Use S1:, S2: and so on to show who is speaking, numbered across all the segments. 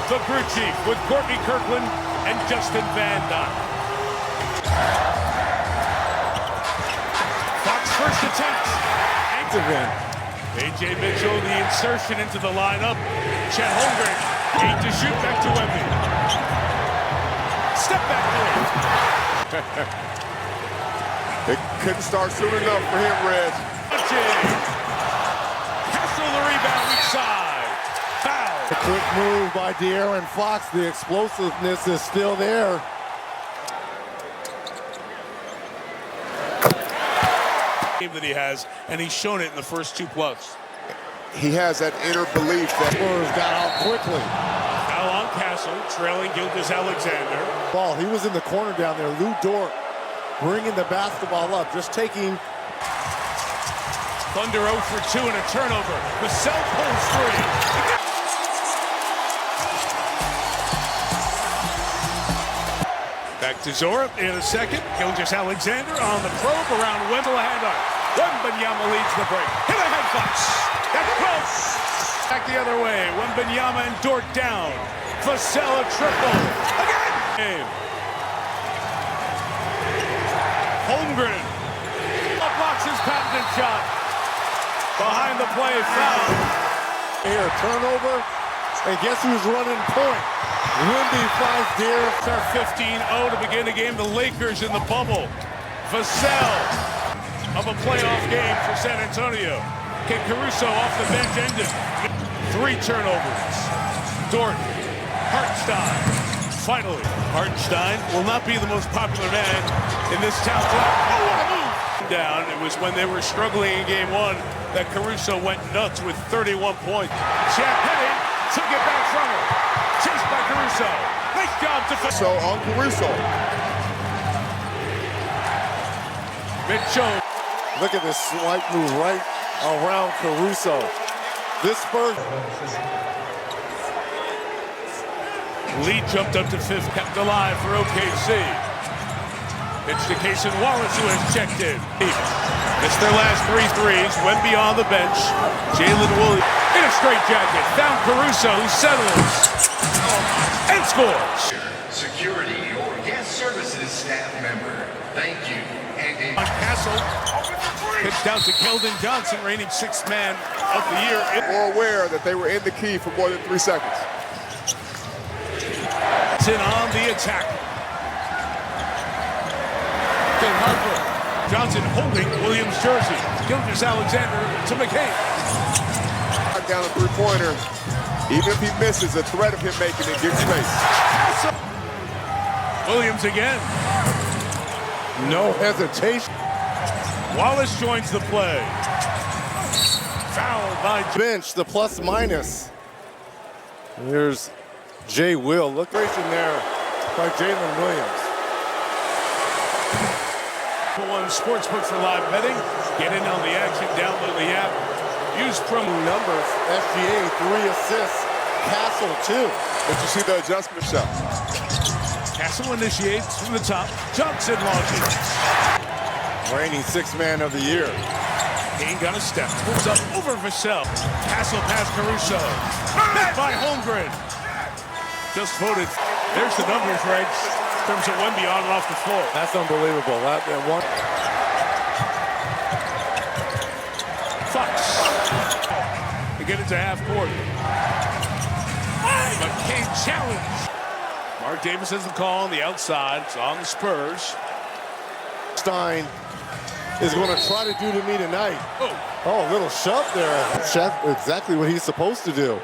S1: the crew chief with Courtney Kirkland and Justin Van Dyke. Fox first attempt. Ankle win. A.J. Mitchell, the insertion into the lineup. Chet Holmgren, 8 to shoot, back to Wemby. Step back three.
S2: It couldn't start soon enough for him, Reg.
S1: Castle the rebound weak side. Foul.
S3: A quick move by De'Aaron Fox. The explosiveness is still there.
S1: That he has, and he's shown it in the first 2+.
S2: He has that inner belief that
S3: Spurs got out quickly.
S1: Foul on Castle, trailing Gilgeous-Alexander.
S3: Ball, he was in the corner down there. Lou Dort bringing the basketball up, just taking.
S1: Thunder 0 for 2 and a turnover. Vassell pulls free. Back to Zora in a second. Gilgeous-Alexander on the probe around Wembley. Wembanyama leads the break. Hit a head box. That's close. Back the other way. Wembanyama and Dort down. Vassell a triple. Again. Holmgren. Blocks his patented shot. Behind the play, foul.
S3: Here, turnover. And guess who's running point? Wemby finds De'Aaron.
S1: Start 15-0 to begin the game. The Lakers in the bubble. Vassell of a playoff game for San Antonio. Can Caruso off the bench ended. 3 turnovers. Dort, Hartenstein. Finally, Hartenstein will not be the most popular man in this town. Oh, what a move! Down. It was when they were struggling in game 1 that Caruso went nuts with 31 points. Champagny took it back from her. Chased by Caruso. Nice job to
S2: so on Caruso.
S1: Mitchell.
S3: Look at this swipe move right around Caruso. This Spurs.
S1: Lee jumped up to 5th, kept alive for OKC. It's to Cason Wallace who has checked in. It's their last 3 threes. Wemby on the bench. Jalen Williams in a straight jacket. Found Caruso who settles. And scores.
S4: Security or guest services staff member. Thank you. And
S1: on Castle. Pitched out to Keldon Johnson, reigning 6th man of the year.
S2: More aware that they were in the key for more than 3 seconds.
S1: In on the attack. King Harper. Johnson holding Williams' jersey. Gilgeous-Alexander to McCain.
S2: Down a 3-pointer. Even if he misses, the threat of him making it gives space.
S1: Williams again.
S3: No hesitation.
S1: Wallace joins the play. Foul by
S3: Bench, the plus minus. Here's Jay Will. Look right in there by Jalen Williams.
S1: One sportsbook for live betting. Get in on the action. Download the app. Use promo
S3: numbers. SGA 3 assists. Castle 2.
S2: But you see the adjustment shot.
S1: Castle initiates from the top. Johnson launches.
S3: Reigning 6th man of the year.
S1: Kane got a step. Pulls up over Vassell. Castle past Caruso. Met by Holmgren. Just voted. There's the numbers, Reg, in terms of Wemby on and off the floor.
S3: That's unbelievable. That one.
S1: Fox. To get it to half court. McCain challenge. Mark Davis has the call on the outside. It's on the Spurs.
S3: Stein is going to try to do to me tonight. Oh, a little shove there. Exactly what he's supposed to do.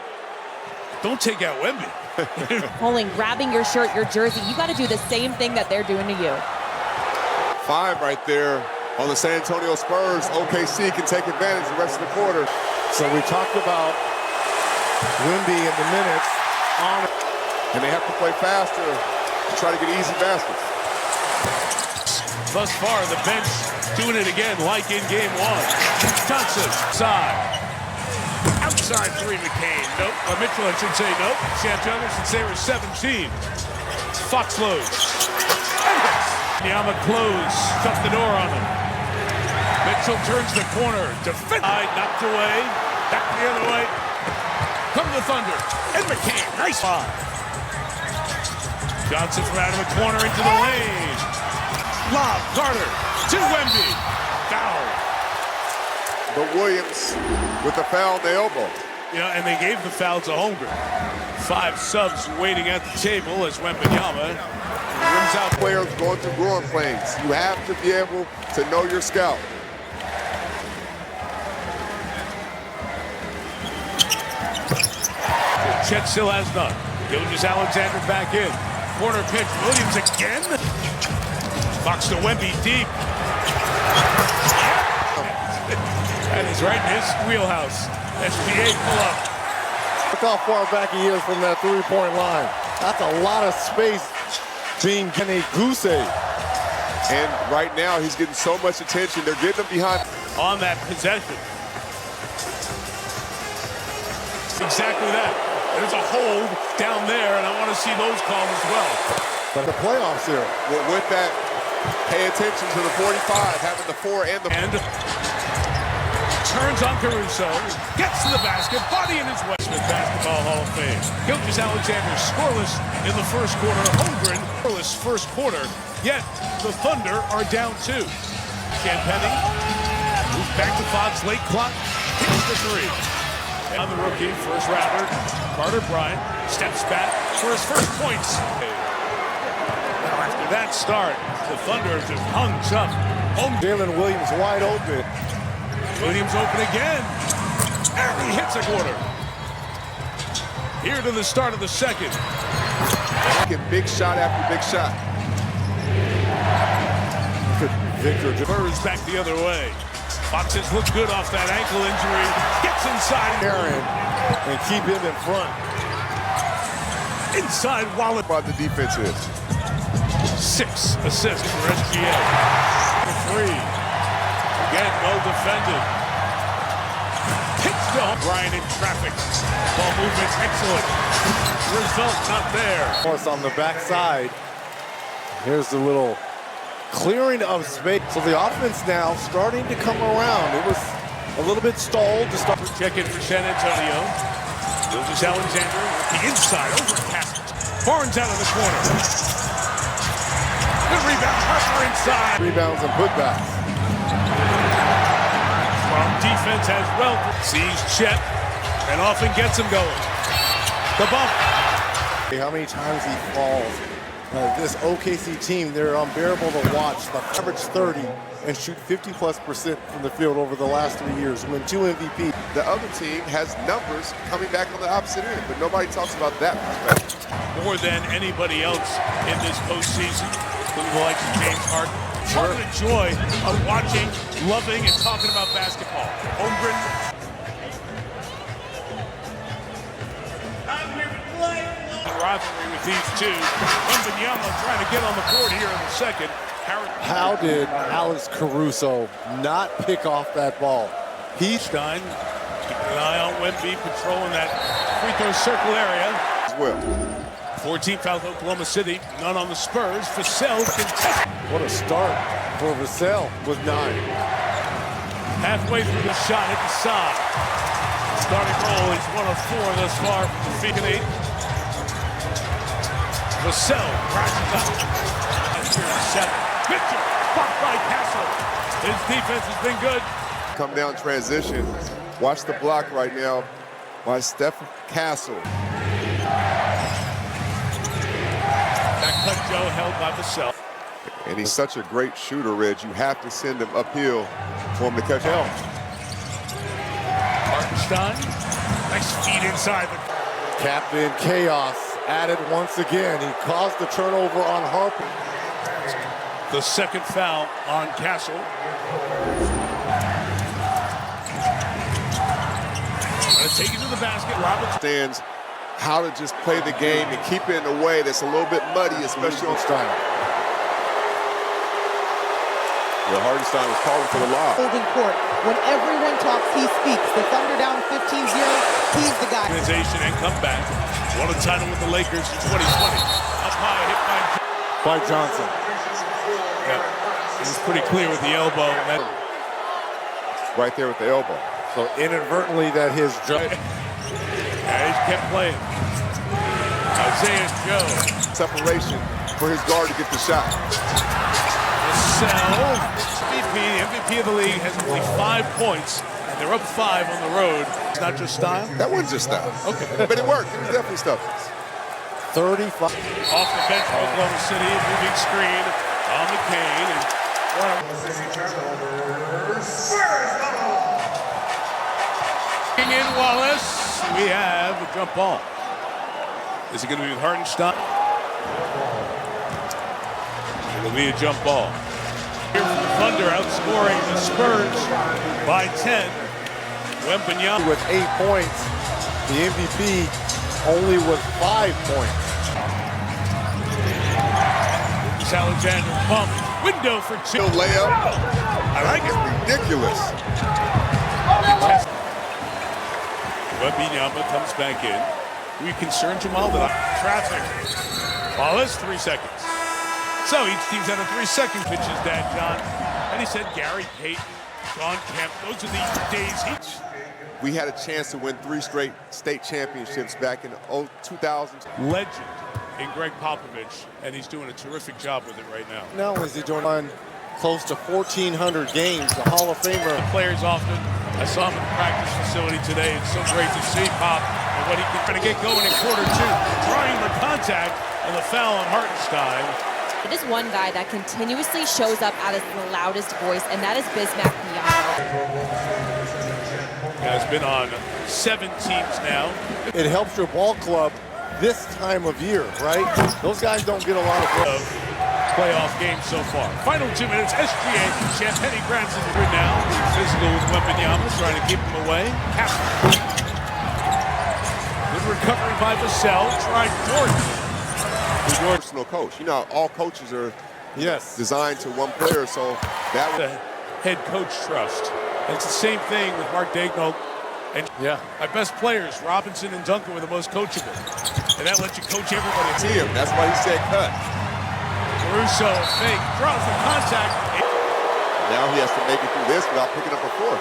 S1: Don't take out Wemby.
S5: Pulling, grabbing your shirt, your jersey. You got to do the same thing that they're doing to you.
S2: 5 right there on the San Antonio Spurs. OKC can take advantage the rest of the quarter.
S3: So we talked about Wemby in the minutes.
S2: And they have to play faster to try to get easy baskets.
S1: Thus far, the bench doing it again like in game 1. Johnson, side. Outside 3, McCain. Nope. Mitchell, I should say nope. Santana should say we're 17. Fox loads. Yama close. Shut the door on him. Mitchell turns the corner. Defense. Knocked away. Back the other way. Come the Thunder. And McCann. Nice five. Johnson from out of the corner into the lane. Lob. Carter to Wemby. Foul.
S2: But Williams with the foul on the elbow.
S1: Yeah, and they gave the foul to Holmgren. 5 subs waiting at the table as Wembanyama rims out.
S2: Players going through growing pains. You have to be able to know your scout.
S1: Chet still has none. Gilgeous-Alexander back in. Corner pitch. Williams again. Fox to Wemby deep. That is right in his wheelhouse. SBA pull-up.
S3: Look how far back he is from that three-point line. That's a lot of space being a goose egg.
S2: And right now, he's getting so much attention. They're getting him behind.
S1: On that possession. Exactly that. There's a hold down there, and I want to see those called as well.
S3: But the playoffs here.
S2: Well, with that, pay attention to the 45, having the 4 and the...
S1: And turns on Caruso, gets to the basket, body in his way. Smith Basketball Hall of Fame. Gilgeous-Alexander scoreless in the first quarter. Holmgren scoreless first quarter, yet the Thunder are down 2. Champagnie moves back to Fox, late clock, hits the 3. And the rookie, first rounder, Carter Bryant, steps back for his first points. Now after that start, the Thunder just hung up.
S3: Jalen Williams wide open.
S1: Williams open again. And he hits a quarter. Here to the start of the second.
S2: Get big shot after big shot.
S3: Victor
S1: Spurs back the other way. Fox has looked good off that ankle injury. Gets inside.
S3: Aaron and keep him in front.
S1: Inside Wallet.
S2: About the defense is.
S1: 6 assists for SGA. 3. Again, well defended. Pitched off. Bryant in traffic. Ball movement's excellent. Result not there.
S3: Plus on the backside. Here's the little clearing of space. So the offense now starting to come around. It was a little bit stalled to start.
S1: Check in for San Antonio. Gilgeous-Alexander with the inside over Castles. Barnes out of the corner. Good rebound. Harper inside.
S3: Rebounds and putbacks.
S1: Strong defense as well. Sees Chet and often gets him going. The bump.
S3: How many times he falls. This OKC team, they're unbearable to watch. They average 30 and shoot 50+% from the field over the last 3 years. Win 2 MVP.
S2: The other team has numbers coming back on the opposite end, but nobody talks about that perspective.
S1: More than anybody else in this postseason, including the likes of James Harden. Part of the joy of watching, loving, and talking about basketball. Holmgren. Rivalry with these two. Wembanyama trying to get on the board here in the second.
S3: How did Alex Caruso not pick off that ball?
S1: Stein keeping an eye on Wemby, patrolling that free throw circle area.
S2: As well.
S1: 14 fouls Oklahoma City, none on the Spurs. Vassell contested.
S3: What a start for Vassell with 9.
S1: Halfway through the shot, hit the side. Starting roll is 1 of 4 thus far from the Beacon 8. Vassell crashes up. And here's 7. Mitchell, blocked by Castle. His defense has been good.
S2: Come down transition. Watch the block right now by Steph Castle.
S1: That cut Joe held by Vassell.
S2: And he's such a great shooter, Reg. You have to send him uphill for him to catch help.
S1: Stein, nice feed inside the...
S3: Captain Chaos added once again. He caused the turnover on Harper.
S1: The second foul on Castle. Gonna take it to the basket. Roberts
S2: Understands how to just play the game and keep it in a way that's a little bit muddy, especially on Stein. Yeah, Hardenstein was calling for the lob.
S6: Holding court. When everyone talks, he speaks. The Thunder down 15-0. He's the guy.
S1: Organization and comeback. Won a title with the Lakers in 2020. Up high, hit
S3: By Johnson.
S1: Yeah, it was pretty clear with the elbow.
S2: Right there with the elbow.
S3: So inadvertently that his jump.
S1: And he's kept playing. Isaiah Joe.
S2: Separation for his guard to get the shot.
S1: Vassell, MVP, the MVP of the league, has only 5 points. And they're up 5 on the road. It's not just style?
S2: That wasn't just style.
S1: Okay.
S2: But it worked. It was definitely stuff.
S3: 35.
S1: Off the bench for Oklahoma City, moving screen on McCain. And in Wallace, we have a jump ball. Is it going to be Hartenstein? It'll be a jump ball. Here from the Thunder, outscoring the Spurs by 10. Wembanyama
S3: With 8 points, the MVP only with 5 points.
S1: Alexander pump. Window for 2.
S2: No layup.
S1: I like it.
S2: Ridiculous.
S1: Wembanyama comes back in. Were you concerned, Jamal, that traffic? Wallace, 3 seconds. So each team's had a 3-second pitches, Dad John. And he said Gary Payton, John Kemp, those are the days each.
S2: We had a chance to win 3 straight state championships back in 2000.
S1: Legend in Greg Popovich, and he's doing a terrific job with it right now.
S3: Not only is he doing close to 1,400 games, the Hall of Famer.
S1: Players often. I saw him in the practice facility today. It's so great to see Pop and what he can get going in quarter 2. Trying the contact and the foul on Hartenstein.
S5: It is one guy that continuously shows up at his loudest voice, and that is Bismack Biyombo.
S1: Has been on 7 teams now.
S3: It helps your ball club this time of year, right? Those guys don't get a lot of
S1: Playoff games so far. Final 2 minutes. SGA. Champagne grabs it through now. Physical with Wembanyama, trying to keep him away. Good recovery by Vassell. Tried Jordan.
S2: Personal coach. You know, all coaches are
S3: yes
S2: designed to one player, so that was
S1: The head coach trust. And it's the same thing with Mark Daigneault. And
S3: yeah.
S1: my best players, Robinson and Duncan, were the most coachable. And that lets you coach everybody.
S2: see him. That's why he said cut.
S1: Caruso, fake, draws the contact.
S2: Now he has to make it through this without picking up a 4th.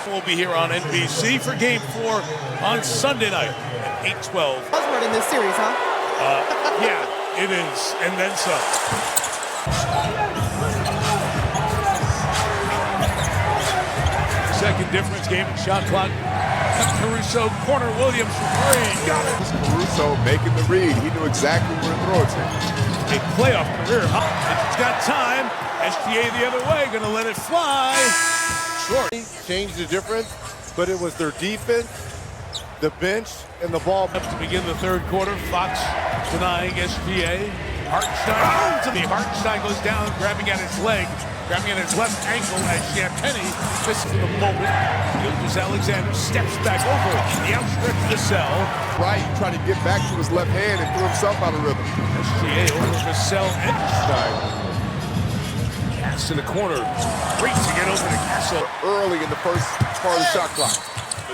S1: We'll be here on NBC for Game 4 on Sunday night at 8:12.
S6: Buzzword in this series, huh?
S1: Yeah, it is, and then some. Second difference, game and shot clock. Caruso, corner, Williams for 3. Got it.
S2: Caruso making the read. He knew exactly where to throw it to.
S1: A playoff career. It's got time. SGA the other way, going to let it fly. Short.
S3: Changed the difference, but it was their defense, the bench, and the ball.
S1: To begin the 3rd quarter, Fox denying SGA. Hartenstein. Hartenstein goes down, grabbing at his leg. Grabbing at his left ankle as Champagne misses for the moment. Gilgis Alexander steps back over the outstretched Vassell.
S2: Right, he tried to get back to his left hand and threw himself out of rhythm.
S1: SGA over Vassell and Stein. Cass in the corner. Great to get over to Castle.
S2: Early in the first part of the shot clock.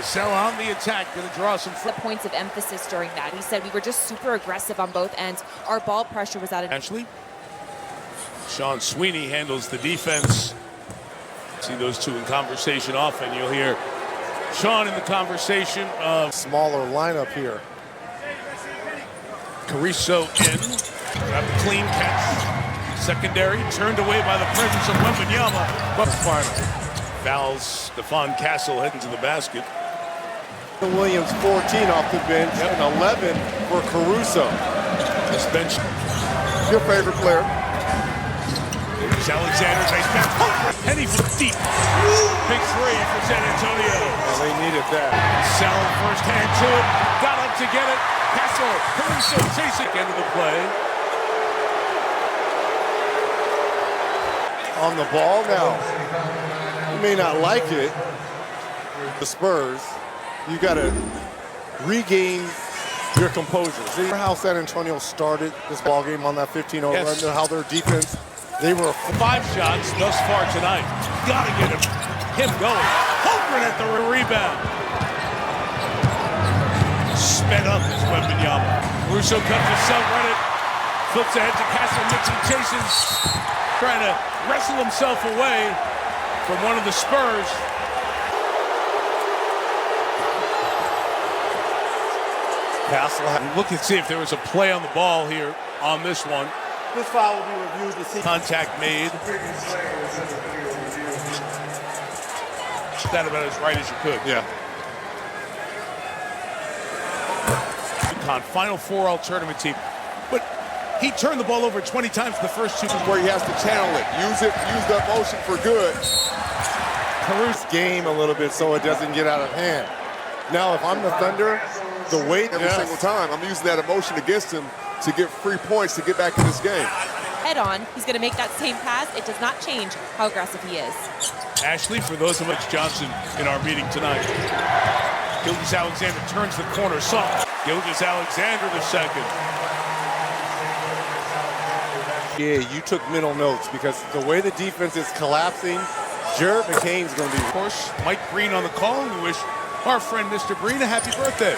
S1: Vassell on the attack, going to draw some.
S5: The points of emphasis during that. He said we were just super aggressive on both ends. Our ball pressure was at an.
S1: Ashley. Sean Sweeney handles the defense. See those two in conversation often. You'll hear Sean in the conversation of
S3: Smaller lineup here.
S1: Caruso in. Got the clean catch. Secondary turned away by the presence of Wembanyama. But final. Fouls Stephon Castle heading to the basket.
S3: Williams 14 off the bench and 11 for Caruso.
S1: This bench.
S2: Your favorite player.
S1: There's Alexander. Nice pass. Penny from deep. Big 3 for San Antonio.
S3: Well, they needed that.
S1: Sell first hand to it. Got up to get it. Castle. Caruso chasing. End of the play.
S3: On the ball now. You may not like it. The Spurs, you got to regain your composure. See how San Antonio started this ball game on that 15-0
S1: Yes.
S3: run, how their defense, they were
S1: 5 shots thus far tonight. Gotta get him going. Holmgren at the rebound. Sped up is Wembanyama. Caruso comes to run it. Flips ahead to Castle. Nixon chases. Trying to wrestle himself away from one of the Spurs.
S3: Castle.
S1: Look and see if there was a play on the ball here on this one.
S3: This foul will be reviewed to see.
S1: Contact made. That about as right as you could.
S3: Yeah.
S1: Final Four all-tournament team. But he turned the ball over 20 times in the first two.
S2: Where he has to channel it, use the emotion for good.
S3: Caruso's game a little bit so it doesn't get out of hand. Now, if I'm the Thunder, the weight
S2: Every single time, I'm using that emotion against him to get free points to get back in this game.
S5: Head on, he's going to make that same pass. It does not change how aggressive he is.
S1: Ashley, for those of us Johnson in our meeting tonight. Gilgeous-Alexander turns the corner, soft. Gilgeous-Alexander the second.
S3: Yeah, you took mental notes because the way the defense is collapsing, Jared McCain's going to be.
S1: Of course, Mike Breen on the call, and we wish our friend Mr. Breen a happy birthday.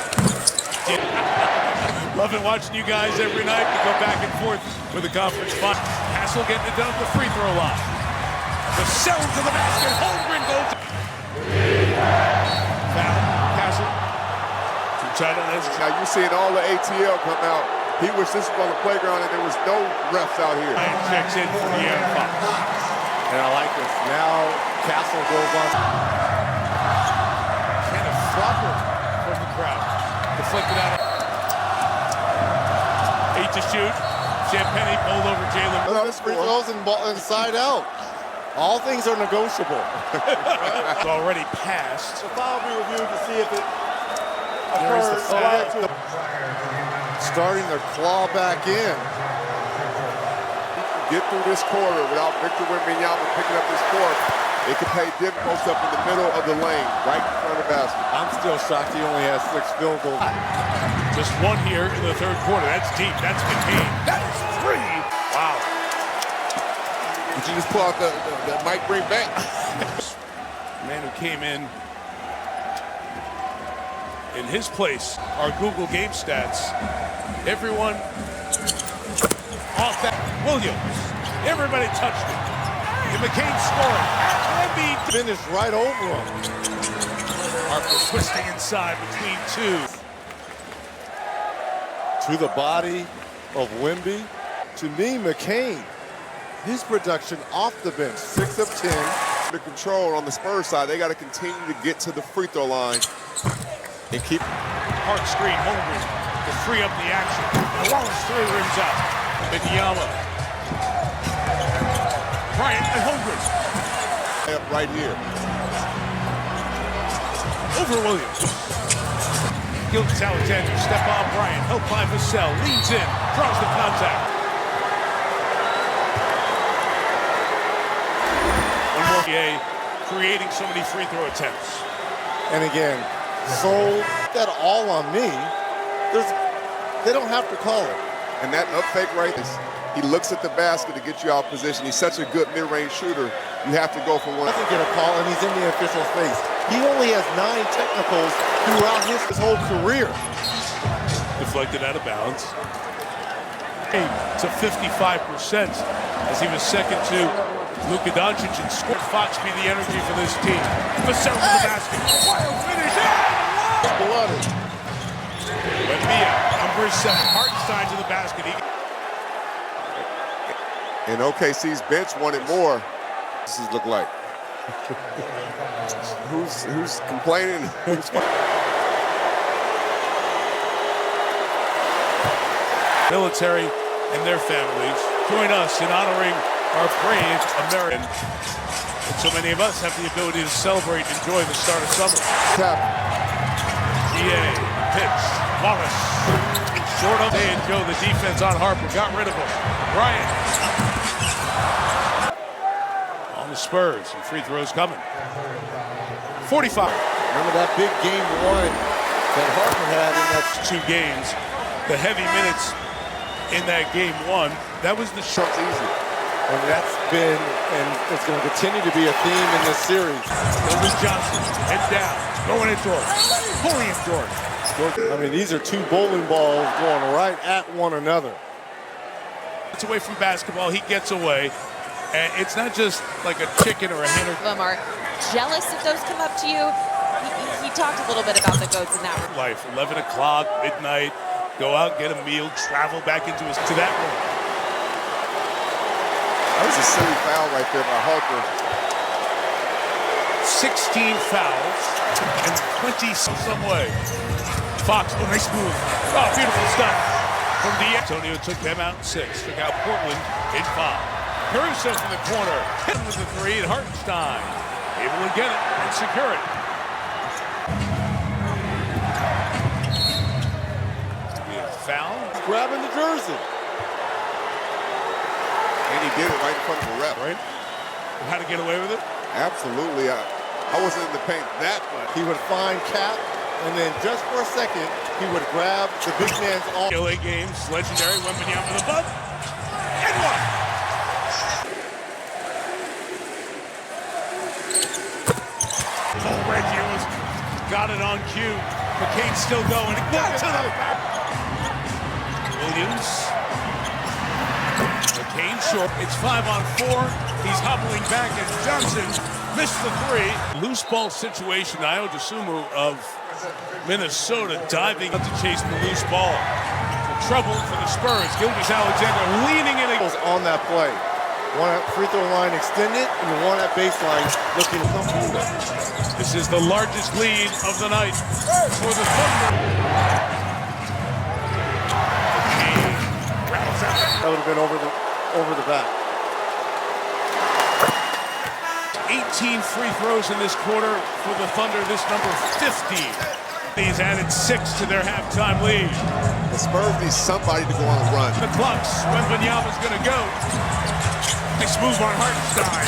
S1: Loving watching you guys every night. We go back and forth with the conference final. Castle getting it done at the free throw line. The cell to the basket. Holmgren goes. Foul. Castle. Too tight on this.
S2: Now you're seeing all the ATL come out. He wished this was on the playground and there was no refs out here.
S1: And checks in for the Fox.
S3: And I like this. Now Castle goes on.
S1: Kenneth Flopper from the crowd. Deflected out. 8 to shoot. Champagny pulled over Jalen.
S3: Free throws and ball inside out. All things are negotiable.
S1: It's already passed.
S3: The foul will be reviewed to see if it
S1: There's the
S3: occurs. Starting to claw back in.
S2: Get through this quarter without Victor Wembanyama picking up his court. It could pay post up in the middle of the lane, right in front of the basket.
S3: I'm still shocked he only has 6 field goals.
S1: Just one here in the third quarter. That's deep. That's McCain. That is 3. Wow.
S2: Did you just pull out the Mike Breen bank?
S1: Man who came in his place, our Google game stats. Everyone off that. Williams. Everybody touched it. And McCain scoring. Embiid
S3: Finished right over him.
S1: Harper twisting inside between two.
S3: To the body of Wemby. To me, McCain, his production off the bench, 6 of 10.
S2: The control on the Spurs side, they got to continue to get to the free throw line and keep.
S1: Hard screen, Holmgren to free up the action. And Wallace 3 rims out. Wembanyama. Bryant and Holmgren.
S2: Up right here.
S1: Over Williams. Gilgeous-Alexander, step on Bryant, helped by Vassell, leans in, draws the contact. One more creating so many free throw attempts.
S3: And again, so that all on me. They don't have to call it.
S2: And that up fake right is, he looks at the basket to get you out of position. He's such a good mid-range shooter. You have to go for one.
S3: Doesn't get a call, and he's in the official's face. He only has 9 technicals throughout his whole career.
S1: Deflected out of bounds. To 55% as he was second to Luka Doncic and scored. Fox be the energy for this team. Vassell to the basket. Wild finish.
S3: Blooded.
S1: Wembia, number 7. Hartenstein to the basket.
S2: And OKC's bench wanted more. This is look like. Who's complaining?
S1: Military and their families join us in honoring our brave American. And so many of us have the ability to celebrate and enjoy the start of summer.
S2: Tap.
S1: GA, pitch, Wallace. Short of and Joe, the defense on Harper, got rid of him. Bryant. On the Spurs, and free throws coming. 45.
S3: Remember that big game 1 that Harper had in that
S1: 2 games. The heavy minutes in that game 1. That was the shot.
S2: Easy.
S3: And that's been, and it's going to continue to be a theme in this series.
S1: Gilbert Johnson, head down, going at Jordan, pulling at Jordan.
S3: I mean, these are 2 bowling balls going right at one another.
S1: It's away from basketball, he gets away. And it's not just like a chicken or a hen.
S5: Them are jealous if those come up to you. he talked a little bit about the GOATs in that room.
S1: Life, 11 o'clock, midnight, go out, get a meal, travel back to that room.
S2: That was a silly foul right there by Harper.
S1: 16 fouls and 20 some way. Fox, oh, nice move. Oh, beautiful stuff from Antonio. Took them out in 6. Took out Portland in 5. Caruso from the corner. Hit with the 3, and Hartenstein able to get it and secure it. Foul.
S3: Grabbing the jersey.
S2: And he did it right in front of the ref.
S1: Right? How to get away with it?
S2: Absolutely. I wasn't in the paint that much.
S3: He would find Cap, and then just for a second, he would grab the big man's arm.
S1: LA games, legendary Wembanyama with the bump. And one. Oh, Reggie was got it on cue. McCain's still going. Got to the back. Williams. McCain short. It's 5-on-4. He's hobbling back, and Johnson missed the 3. Loose ball situation. Ayo Dosunmu of Minnesota diving to chase the loose ball. Trouble for the Spurs. Gilgeous-Alexander leaning in.
S3: On that play. One at free throw line extended, and one at baseline looking to come forward.
S1: This is the largest lead of the night for the Thunder.
S3: That would have been over the back.
S1: 18 free throws in this quarter for the Thunder. This number 50. He's added 6 to their halftime lead.
S2: The Spurs need somebody to go on a run.
S1: The clock's Wembanyama's going to go. Nice move on Hartenstein.